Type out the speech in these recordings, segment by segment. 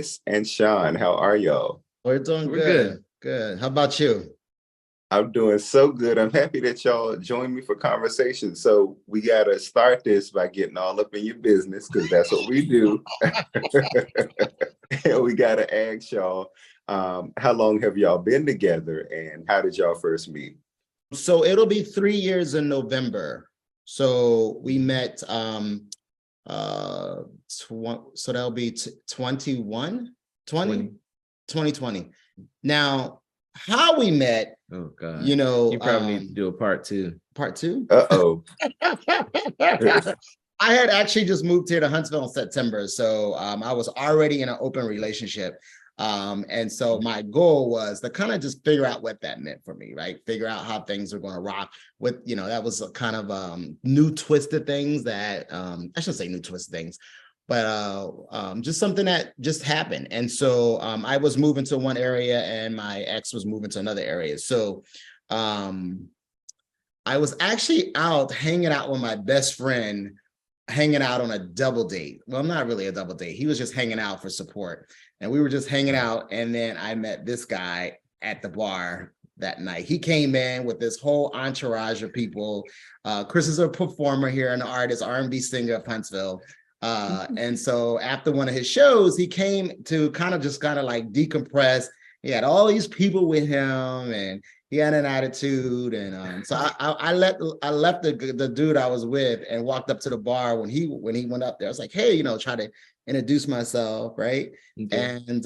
Kris and Sean. How are y'all? We're doing We're good. good. Good. How about you? I'm doing so good. I'm happy that y'all joined me for conversation. So we gotta start this by getting all up in your business because that's what we do. And we gotta ask y'all, how long have y'all been together and how did y'all first meet? So it'll be 3 years in November. So we met so that'll be 2020. Now, how we met, Oh God. you know, You probably need to do a part two. part two. Uh-oh. I had actually just moved here to Huntsville in September. So I was already in an open relationship. And so my goal was to kind of just figure out what that meant for me, right? Figure out how things were going to rock with, that was a kind of new twisted things that I shouldn't say new twisted things, but just something that just happened. And so I was moving to one area and my ex was moving to another area. So I was actually out hanging out with my best friend, hanging out on a double date. Well, not really a double date. He was just hanging out for support. And we were just hanging out. And then I met this guy at the bar that night. He came in with this whole entourage of people. Kris is a performer here, an artist, R&B singer of Huntsville. And so after one of his shows, he came to kind of like decompress. He had all these people with him and he had an attitude. And so I left the dude I was with and walked up to the bar when he went up there. I was like, hey, try to introduce myself, right? Okay. And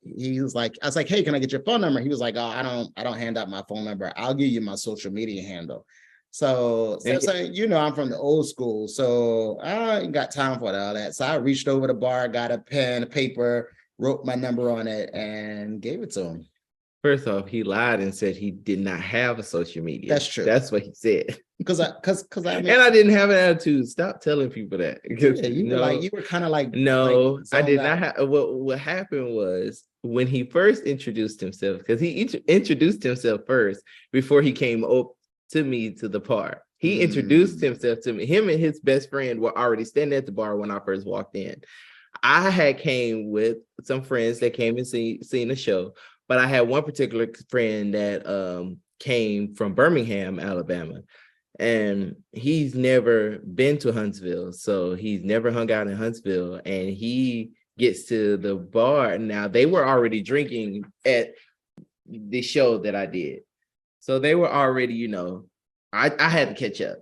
he was like, I was like, hey, can I get your phone number? He was like, oh, I don't hand out my phone number. I'll give you my social media handle. So I'm from the old school, so I ain't got time for all that. So I reached over the bar, got a pen, a paper, wrote my number on it, and gave it to him. First off, he lied and said he did not have a social media. That's true. That's what he said. Because I mean, and I didn't have an attitude. Stop telling people that. Yeah, you were kind of like no, I did not have. What happened was when he first introduced himself, because he introduced himself first before he came up to me to the bar. He introduced himself to me. Him and his best friend were already standing at the bar when I first walked in. I had came with some friends that came and seen the show, but I had one particular friend that came from Birmingham, Alabama, and he's never been to Huntsville, so he's never hung out in Huntsville, and he gets to the bar. Now, they were already drinking at the show that I did. So they were already, I had to catch up,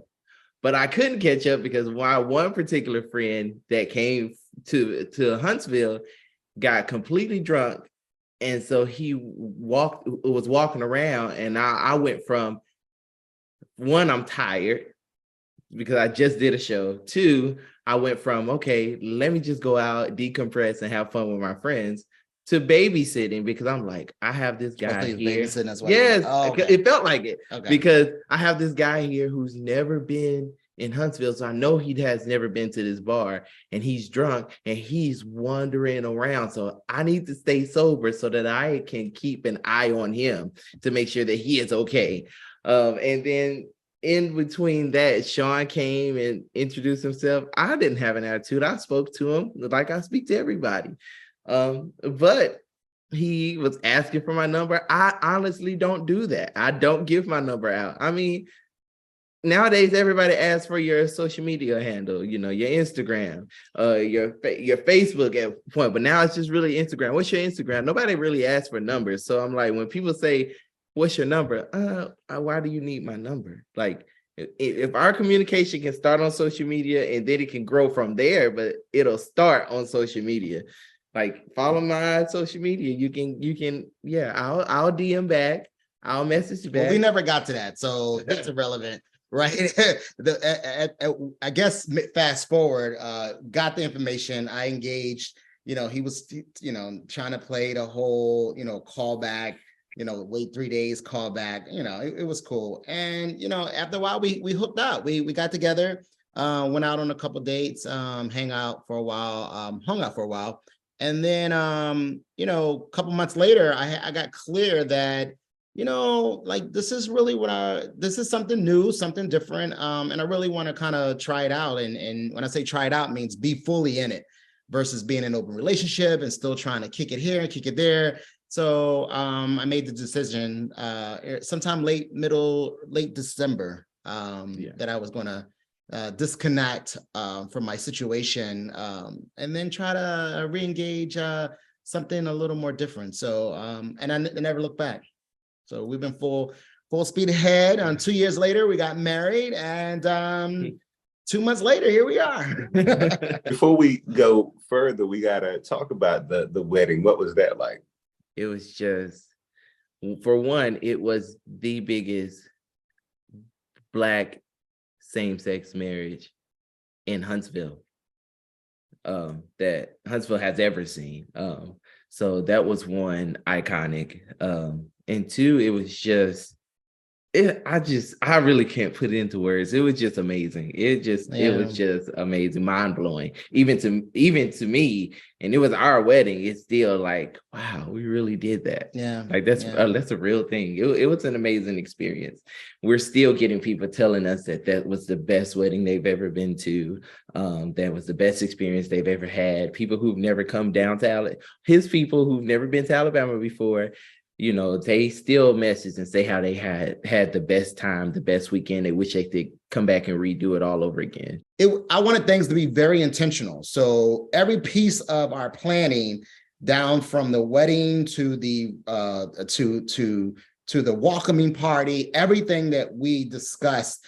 but I couldn't catch up because one particular friend that came to Huntsville got completely drunk. And so he was walking around, and I went from, one, I'm tired because I just did a show. Two, I went from, okay, let me just go out, decompress, and have fun with my friends, to babysitting because I'm like, I have this guy here. Yes, okay. It felt like it because I have this guy here who's never been in Huntsville, so I know he has never been to this bar, and he's drunk and he's wandering around. So I need to stay sober so that I can keep an eye on him to make sure that he is okay. And then in between that, Sean came and introduced himself. I didn't have an attitude. I spoke to him like I speak to everybody. But he was asking for my number. I honestly don't do that. I don't give my number out. I mean, nowadays everybody asks for your social media handle, your Instagram, your Facebook at point, but now it's just really Instagram. What's your Instagram? Nobody really asks for numbers. So I'm like, when people say, what's your number? Why do you need my number? Like, if our communication can start on social media and then it can grow from there, but it'll start on social media. Like, follow my social media. You can, yeah, I'll DM back. I'll message you back. Well, we never got to that, so that's irrelevant, right? I guess fast forward, got the information. I engaged. He was, trying to play the whole, call back. Wait 3 days, call back. It was cool. And after a while, we hooked up. We got together, went out on a couple dates, hung out for a while. And then, a couple months later, I got clear that, this is really this is something new, something different. And I really want to kind of try it out. And when I say try it out, means be fully in it. versus being in an open relationship and still trying to kick it here and kick it there. So I made the decision sometime late December that I was going to disconnect from my situation and then try to re-engage something a little more different. So and I never looked back. So we've been full speed ahead. 2 years later, we got married, and 2 months later, here we are. Before we go further, we gotta talk about the wedding. What was that like? It was just, for one, it was the biggest Black same-sex marriage in Huntsville that Huntsville has ever seen. So that was one, iconic. And two, it was just, I really can't put it into words. It was just amazing. It was just amazing, mind blowing. Even to me, and it was our wedding. It's still like, wow, we really did that. Yeah, like that's a real thing. It was an amazing experience. We're still getting people telling us that was the best wedding they've ever been to. That was the best experience they've ever had. People who've never come down to Alabama, his people who've never been to Alabama before. You know, they still message and say how they had the best time, the best weekend. They wish they could come back and redo it all over again. I wanted things to be very intentional. So every piece of our planning, down from the wedding to the to the welcoming party, everything that we discussed,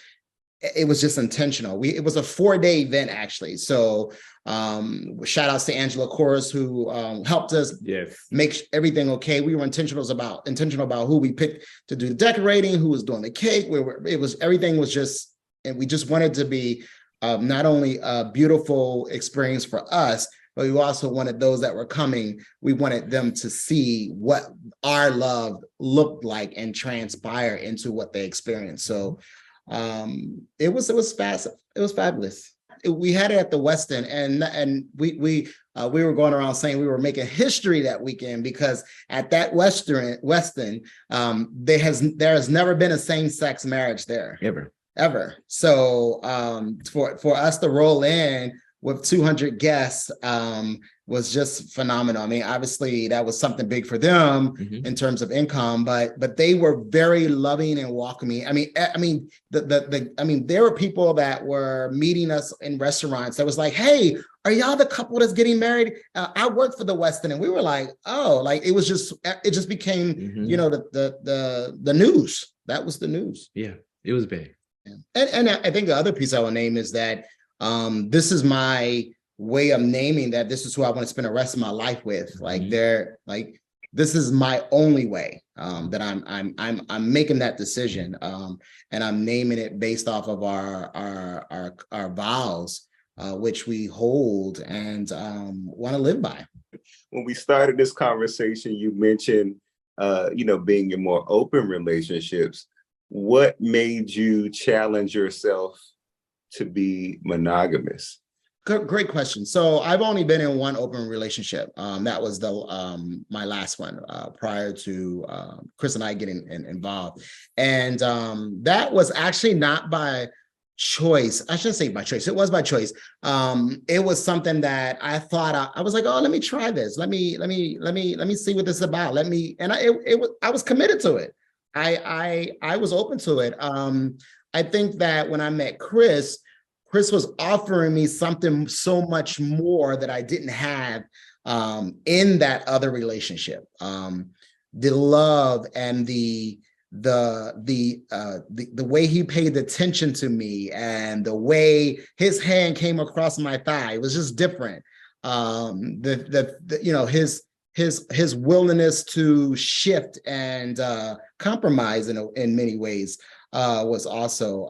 it was just intentional. It was a 4-day event, actually. So shout outs to Angela Corus, who helped us make everything okay. We were intentional about who we picked to do the decorating, who was doing the cake. Everything was just, and we just wanted to be not only a beautiful experience for us, but we also wanted those that were coming, we wanted them to see what our love looked like and transpire into what they experienced. So it was fast. It was fabulous. We had it at the Westin, and we were going around saying we were making history that weekend, because at that Westin, there has never been a same-sex marriage there ever. So for us to roll in with 200 guests was just phenomenal. I mean, obviously that was something big for them in terms of income, but they were very loving and welcoming. I mean, there were people that were meeting us in restaurants that was like, "Hey, are y'all the couple that's getting married? I work for the Westin," and we were like, "Oh," like it just became, the news. That was the news. Yeah, it was big. Yeah. And I think the other piece I will name is that this is my way of naming that this is who I want to spend the rest of my life with. Like this is my only way that I'm making that decision, and I'm naming it based off of our vows, which we hold and want to live by. When we started this conversation, you mentioned being in more open relationships. What made you challenge yourself to be monogamous? Great question. So I've only been in one open relationship. That was my last one prior to Kris and I getting involved. And that was actually not by choice. I shouldn't say by choice. It was by choice. It was something that I thought I was like, oh, let me try this. Let me see what this is about. I was committed to it. I was open to it. I think that when I met Kris was offering me something so much more that I didn't have in that other relationship. The love and the way he paid attention to me, and the way his hand came across my thigh, it was just different. His willingness to shift and compromise in many ways was also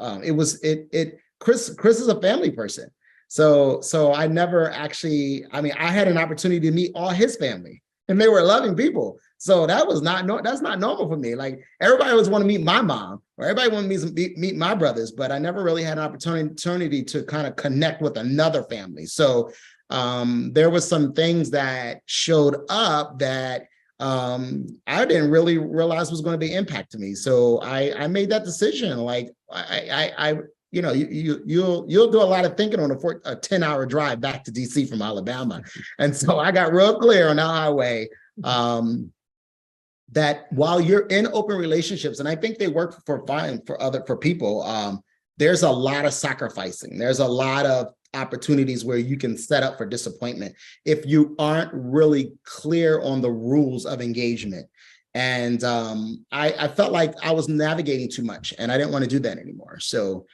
Kris is a family person. So I never actually, I had an opportunity to meet all his family, and they were loving people. So that's not normal for me. Like, everybody always want to meet my mom, or everybody want to meet my brothers, but I never really had an opportunity to kind of connect with another family. So there was some things that showed up that I didn't really realize was going to be impact to me. So I made that decision. Like you'll do a lot of thinking on a 10-hour drive back to DC from Alabama. And so I got real clear on the highway that while you're in open relationships, and I think they work fine for people, there's a lot of sacrificing. There's a lot of opportunities where you can set up for disappointment if you aren't really clear on the rules of engagement. And I felt like I was navigating too much, and I didn't want to do that anymore. So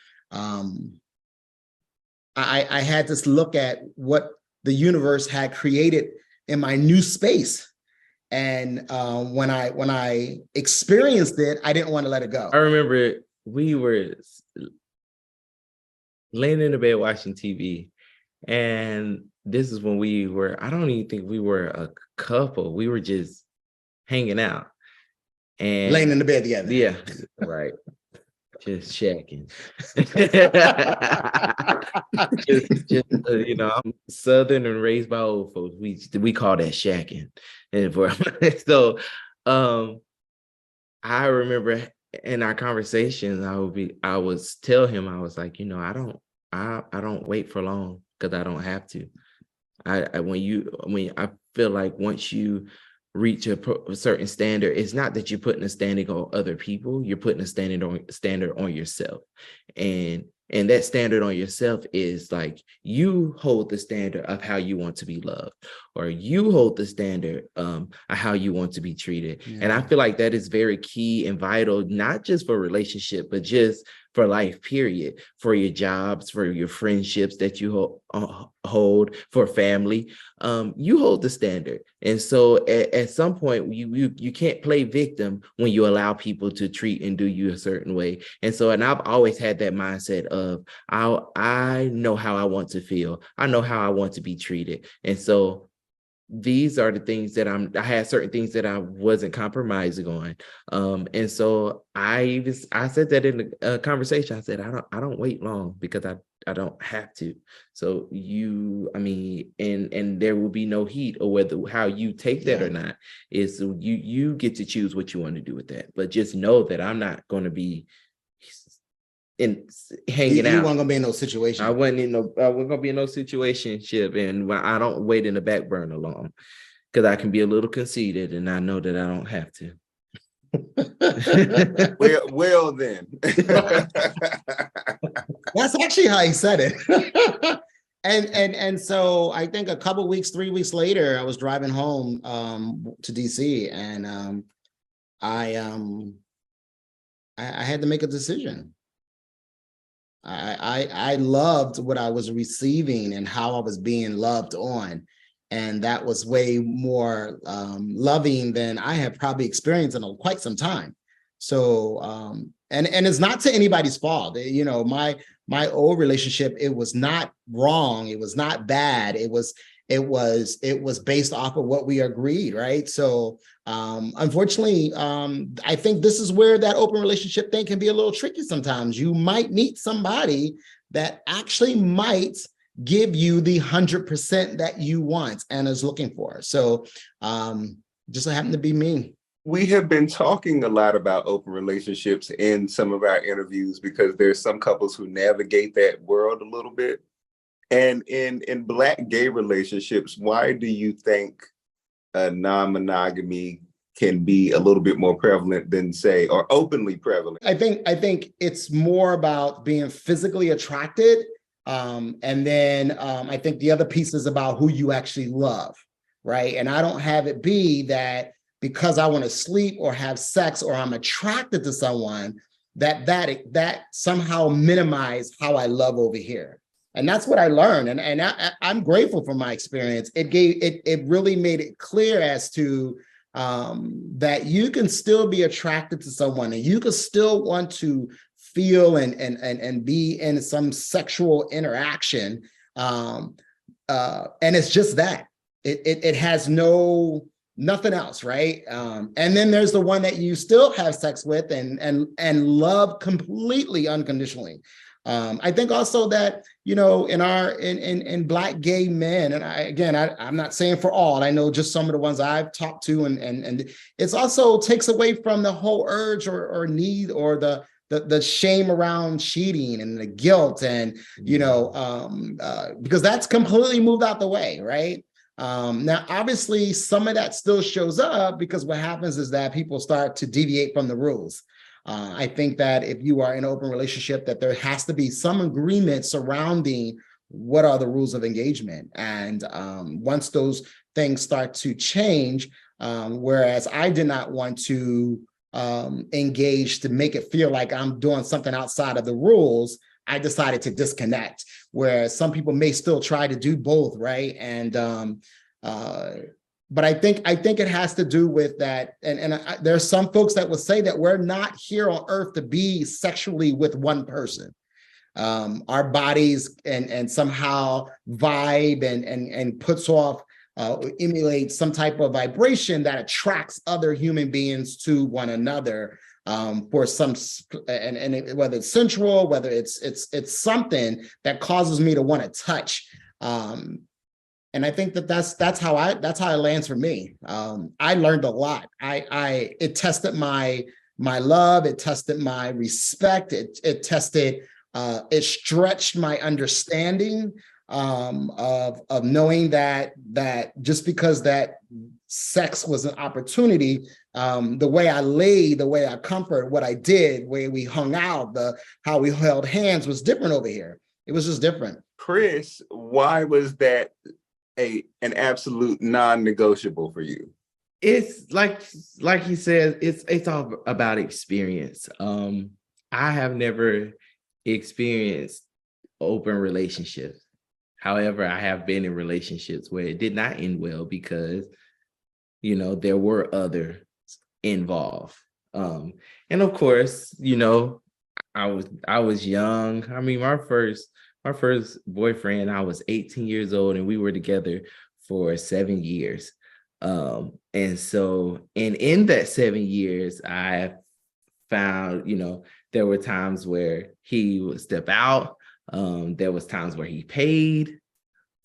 I had to look at what the universe had created in my new space. And when I experienced it, I didn't want to let it go. I remember we were laying in the bed watching TV, and this is when I don't even think we were a couple. We were just hanging out and laying in the bed together. Yeah, right. Just shacking. I'm Southern and raised by old folks. We call that shacking. And so I remember in our conversations, I was tell him, I was like, I don't wait for long because I don't have to. I feel like once you reach a certain standard, it's not that you're putting a standard on other people, you're putting a standard on yourself. And that standard on yourself is like, you hold the standard of how you want to be loved, or you hold the standard of how you want to be treated. Yeah. And I feel like that is very key and vital, not just for relationship, but just for life, period, for your jobs, for your friendships that you hold, for family. You hold the standard. And so at some point, you can't play victim when you allow people to treat and do you a certain way. And I've always had that mindset of, I know how I want to feel. I know how I want to be treated. And so these are the things that I had certain things that I wasn't compromising on. And so I said that in the conversation. I said, I don't wait long because I don't have to. So and there will be no heat, or how you take that or not is you get to choose what you want to do with that. But just know that I'm not going to be hanging out. You weren't gonna be in no situation. I wasn't gonna be in no situationship, and I don't wait in the back burner long because I can be a little conceited, and I know that I don't have to. well then. That's actually how he said it. And so I think 3 weeks later, I was driving home to DC, and I had to make a decision. I loved what I was receiving and how I was being loved on. And that was way more loving than I had probably experienced in quite some time. So, and it's not to anybody's fault. My old relationship, it was not wrong. It was not bad. It was based off of what we agreed, right? So unfortunately, I think this is where that open relationship thing can be a little tricky sometimes. You might meet somebody that actually might give you the 100% that you want and is looking for. So just so happened to be me. We have been talking a lot about open relationships in some of our interviews because there's some couples who navigate that world a little bit. And in Black gay relationships, why do you think non-monogamy can be a little bit more prevalent than, say, or openly prevalent? I think it's more about being physically attracted. And then I think the other piece is about who you actually love, right? And I don't have it be that because I want to sleep or have sex or I'm attracted to someone that somehow minimize how I love over here. And that's what I learned. And I'm grateful for my experience. It really made it clear as to that you can still be attracted to someone and you can still want to feel and be in some sexual interaction. And it's just that. It has nothing else, right? And then there's the one that you still have sex with and love completely unconditionally. I think also that, in Black gay men, and I'm not saying for all, I know just some of the ones I've talked to, and it's also takes away from the whole urge or need or the shame around cheating and the guilt and, you know, because that's completely moved out the way, right? Now, obviously, some of that still shows up because what happens is that people start to deviate from the rules. I think that if you are in an open relationship, that there has to be some agreement surrounding what are the rules of engagement. And once those things start to change, whereas I did not want to engage to make it feel like I'm doing something outside of the rules, I decided to disconnect, whereas some people may still try to do both, right? And but I think it has to do with that. And there's some folks that will say that we're not here on earth to be sexually with one person. Our bodies and somehow vibe and puts off, emulates some type of vibration that attracts other human beings to one another, for some, whether it's sensual, whether it's something that causes me to want to touch. And I think that's how it lands for me. I learned a lot. It tested my love. It tested my respect. It tested. It stretched my understanding of knowing that just because that sex was an opportunity, the way I laid, the way I comforted, what I did, the way we hung out, how we held hands was different over here. It was just different. Kris, why was that an absolute non-negotiable for you? It's like he said, it's all about experience. I have never experienced open relationships. However, I have been in relationships where it did not end well because, you know, there were others involved. And of course, you know, I was young. I mean, my first boyfriend, I was 18 years old and we were together for 7 years. And so, and in that 7 years, I found, you know, there were times where he would step out. There was times where he paid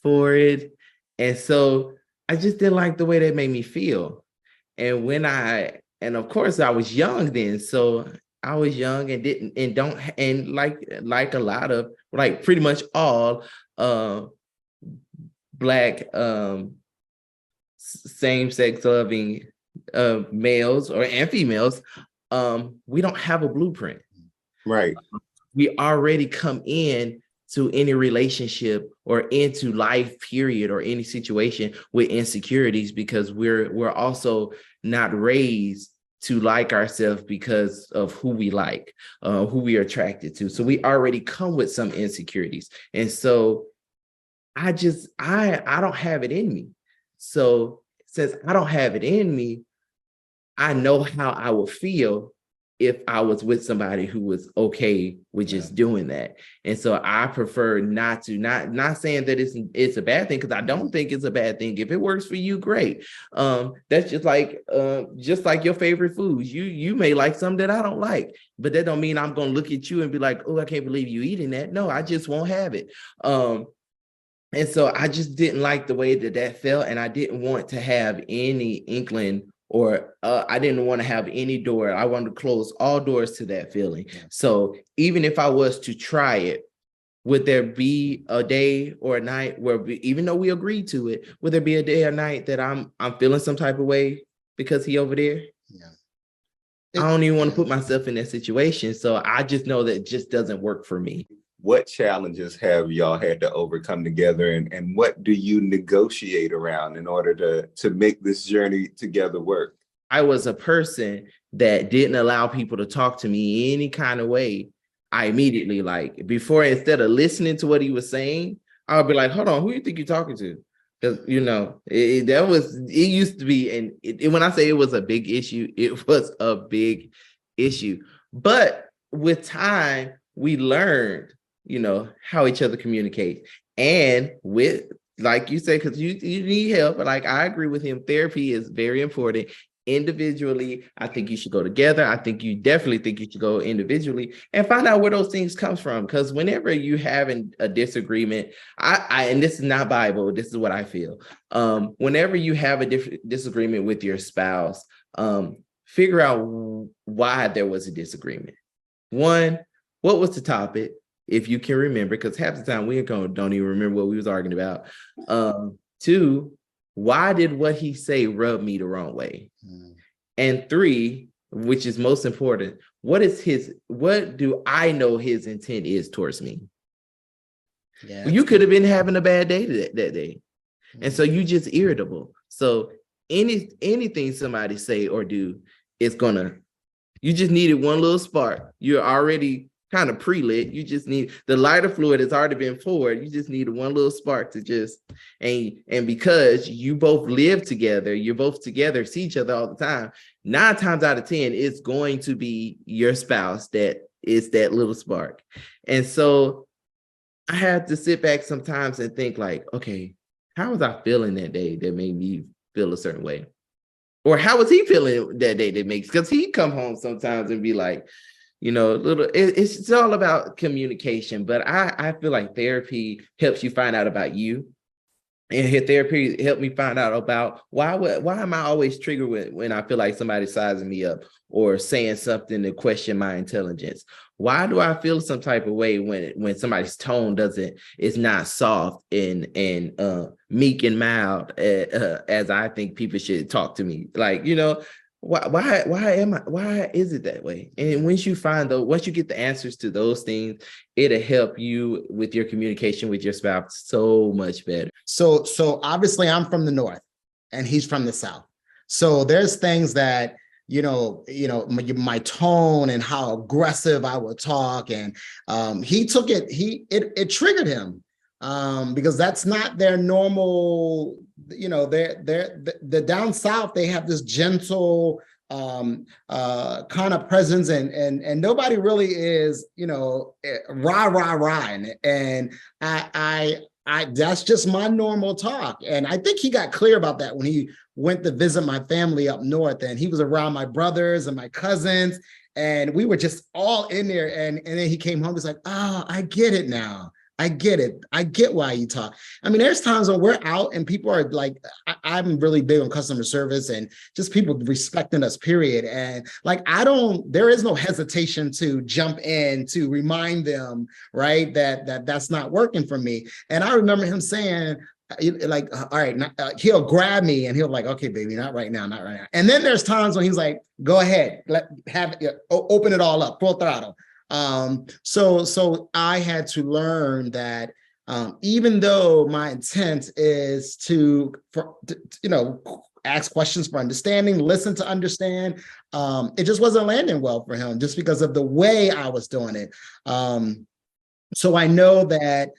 for it. And so I just didn't like the way that made me feel. And of course I was young then. So I was young and like a lot of, like pretty much all Black same-sex loving males and females, we don't have a blueprint. Right. We already come in to any relationship or into life period or any situation with insecurities because we're also not raised to like ourselves because of who we like, who we are attracted to. So we already come with some insecurities. And so I don't have it in me. So since I don't have it in me, I know how I would feel if I was with somebody who was okay with just doing that. And so I prefer not saying that it's a bad thing, because I don't think it's a bad thing. If it works for you, great. That's just like your favorite foods. You may like some that I don't like, but that don't mean I'm gonna look at you and be like, oh, I can't believe you eating that. No, I just won't have it. And so I just didn't like the way that felt, and I didn't want to have any inkling or I didn't want to have any door. I wanted to close all doors to that feeling. Yeah. So even if I was to try it, would there be a day or a night where, even though we agreed to it, would there be a day or night that I'm feeling some type of way because he over there? Yeah. I don't even want to put myself in that situation. So I just know that it just doesn't work for me. What challenges have y'all had to overcome together, and what do you negotiate around in order to make this journey together work? I was a person that didn't allow people to talk to me any kind of way. I immediately, like, before, instead of listening to what he was saying, I would be like, hold on, who you think you're talking to? Because, you know, it used to be, and when I say it was a big issue, it was a big issue. But with time, we learned, you know, how each other communicate. And with, like you said, because you need help, like I agree with him, therapy is very important. Individually, I think you should go together. I think you definitely think you should go individually and find out where those things comes from. Because whenever you having a disagreement, and this is not Bible, this is what I feel. Whenever you have a disagreement with your spouse, figure out why there was a disagreement. One, what was the topic? If you can remember, because half the time we don't even remember what we was arguing about. Two, why did what he say rub me the wrong way? And three, which is most important, what do I know his intent is towards me? Yeah, you could have been having a bad day that day. And so you just irritable. So anything somebody say or do is you just needed one little spark. You're already kind of pre-lit. You just need the lighter fluid has already been poured. You just need one little spark to just, and because you both live together, you're both together, see each other all the time, 9 times out of 10, it's going to be your spouse that is that little spark. And so I had to sit back sometimes and think like, okay, how was I feeling that day that made me feel a certain way? Or how was he feeling that day that makes, because he'd come home sometimes and be like, it's all about communication. But I feel like therapy helps you find out about you. And therapy helped me find out about why am I always triggered when I feel like somebody's sizing me up or saying something to question my intelligence? Why do I feel some type of way when somebody's tone is not soft and meek and mild as I think people should talk to me? Like, why is it that way? And once you get the answers to those things, it'll help you with your communication with your spouse so much better. So obviously I'm from the North and he's from the South. So there's things that, my tone and how aggressive I would talk, and he took it, it triggered him because that's not their normal, the down South, they have this gentle kind of presence, and nobody really is, rah. And I that's just my normal talk. And I think he got clear about that when he went to visit my family up north, and he was around my brothers and my cousins, and we were just all in there. And then he came home, he's like, oh, I get it now. I get it. I get why you talk. I mean, there's times when we're out and people are like, I'm really big on customer service and just people respecting us, period. And like, there is no hesitation to jump in to remind them, right, that's not working for me. And I remember him saying, like, all right, he'll grab me and he'll like, okay, baby, not right now. And then there's times when he's like, go ahead, open it all up, full throttle. So I had to learn that even though my intent is to ask questions for understanding, listen to understand, it just wasn't landing well for him just because of the way I was doing it. So I know that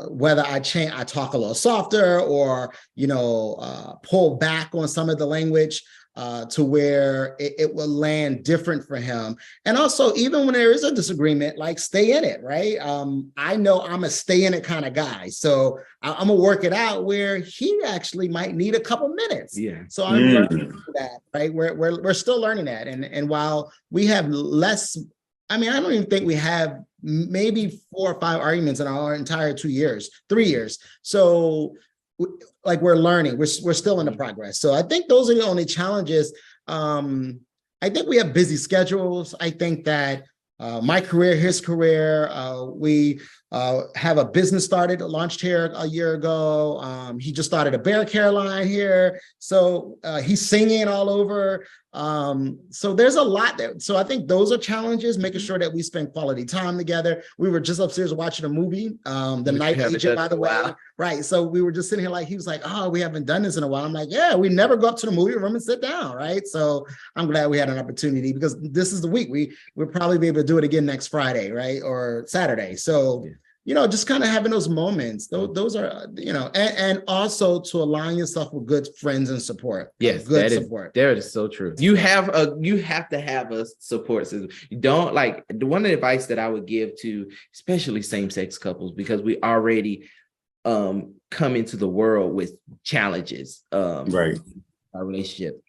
whether I talk a little softer or, pull back on some of the language, to where it will land different for him. And also, even when there is a disagreement, like stay in it, right? I know I'm a stay in it kind of guy. So I'm gonna work it out where he actually might need a couple minutes. Yeah. So I'm learning that, right? We're still learning that. And while we have less, I don't even think we have maybe 4 or 5 arguments in our entire 3 years. So like we're learning, we're still in the progress. So I think those are the only challenges. I think we have busy schedules. I think that my career, his career, we have a business launched here a year ago. He just started a bear care line here. So he's singing all over. So there's a lot there. So I think those are challenges, making sure that we spend quality time together. We were just upstairs watching a movie, The Night Agent, by the way. Wow. Right. So we were just sitting here he was like, oh, we haven't done this in a while. I'm like, yeah, we never go up to the movie room and sit down. Right. So I'm glad we had an opportunity because this is the week. We'll probably be able to do it again next Friday, right? Or Saturday. So just kind of having those moments, those are, and also to align yourself with good friends and support. Yes, good support. That is so true. You have to have a support system. You don't one advice that I would give to especially same-sex couples, because we already come into the world with challenges. Right. Our relationship.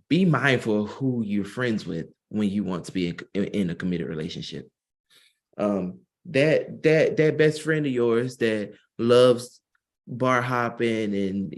Be mindful of who you're friends with when you want to be in a committed relationship. That best friend of yours that loves bar hopping and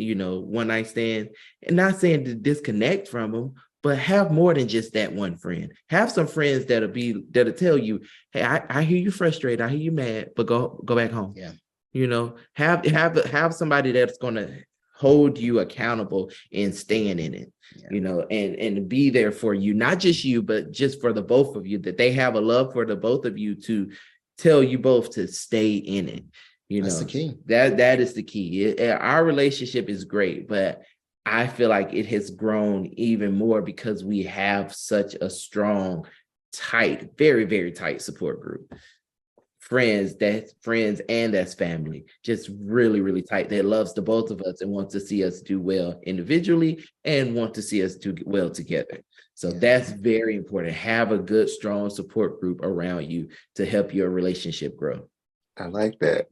one night stand, and not saying to disconnect from them, but have more than just that one friend. Have some friends that'll tell you, hey, I hear you frustrated, I hear you mad, but go back home. Yeah. You know, have somebody that's gonna hold you accountable and stand in it, you know, and be there for you, not just you, but just for the both of you, that they have a love for the both of you to tell you both to stay in it. You That's know, the key. That is the key. Our relationship is great, but I feel like it has grown even more because we have such a strong, tight, very, very tight support group. Friends and that's family, just really, really tight, that loves the both of us and wants to see us do well individually and want to see us do well together. So that's very important. Have a good, strong support group around you to help your relationship grow. I like that.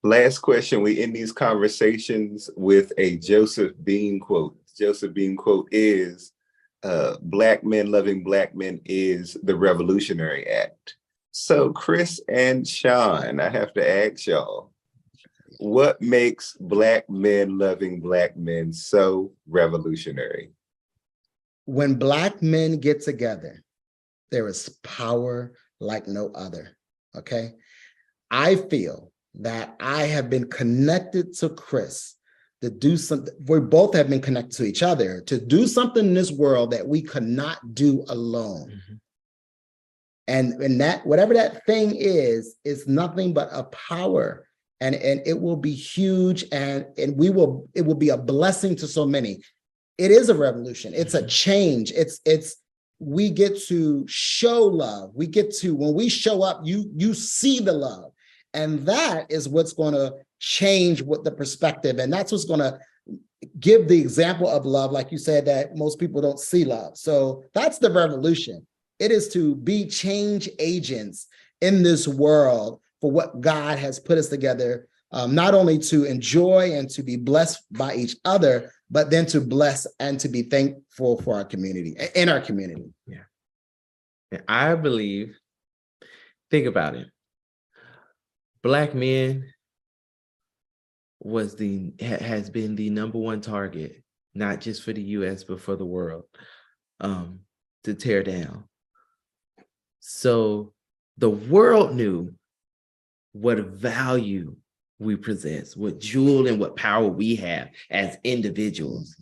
Last question. We end these conversations with a Joseph Bean quote. Joseph Bean quote is, Black men loving Black men is the revolutionary act. So Kris and Sean, I have to ask y'all, what makes Black men loving Black men so revolutionary? When Black men get together, there is power like no other, okay? I feel that I have been connected to Kris to do something. We both have been connected to each other to do something in this world that we could not do alone. Mm-hmm. And that, whatever that thing is nothing but a power, and it will be huge, and it will be a blessing to so many. It is a revolution. It's a change. We get to show love. We get to, when we show up, you see the love. And that is what's going to change what the perspective, and that's what's going to give the example of love, like you said, that most people don't see love. So that's the revolution. It is to be change agents in this world for what God has put us together, not only to enjoy and to be blessed by each other, but then to bless and to be thankful for our community, in our community. Yeah. And I believe, think about it. Black men has been the number one target, not just for the US, but for the world, to tear down. So the world knew what value we possess, what jewel and what power we have as individuals.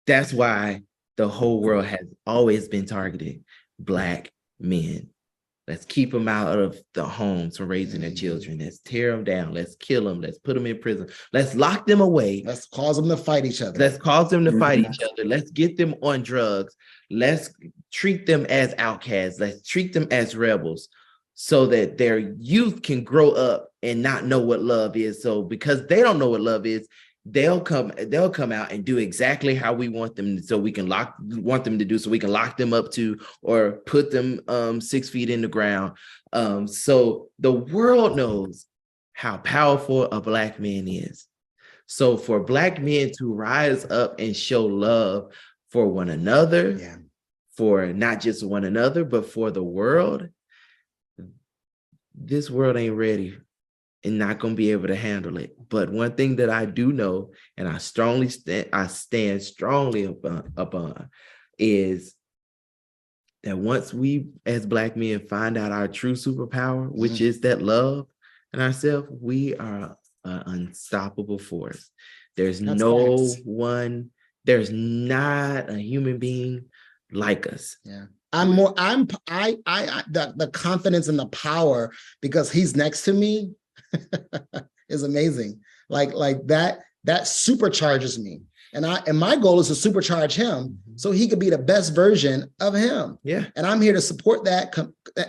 That's why the whole world has always been targeted. Black men. Let's keep them out of the homes from raising their children. Let's tear them down. Let's kill them. Let's put them in prison. Let's lock them away. Let's cause them to fight each other. Let's cause them to fight each other. Let's get them on drugs. Let's treat them as outcasts. Let's treat them as rebels so that their youth can grow up and not know what love is. So because they don't know what love is, they'll come out and do exactly how we want them, so we can lock them up to, or put them 6 feet in the ground. So the world knows how powerful a Black man is. So for Black men to rise up and show love for one another, for not just one another, but for the world, this world ain't ready and not going to be able to handle it. But one thing that I do know, and I stand strongly upon, is that once we as Black men find out our true superpower, which is that love in ourselves, we are an unstoppable force. There's not a human being like us. Yeah. The confidence and the power, because he's next to me, is amazing. Like that supercharges me. And my goal is to supercharge him so he could be the best version of him. Yeah. And I'm here to support that.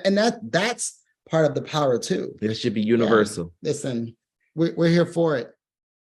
And that's part of the power too. It should be universal. Yeah. Listen, we're here for it.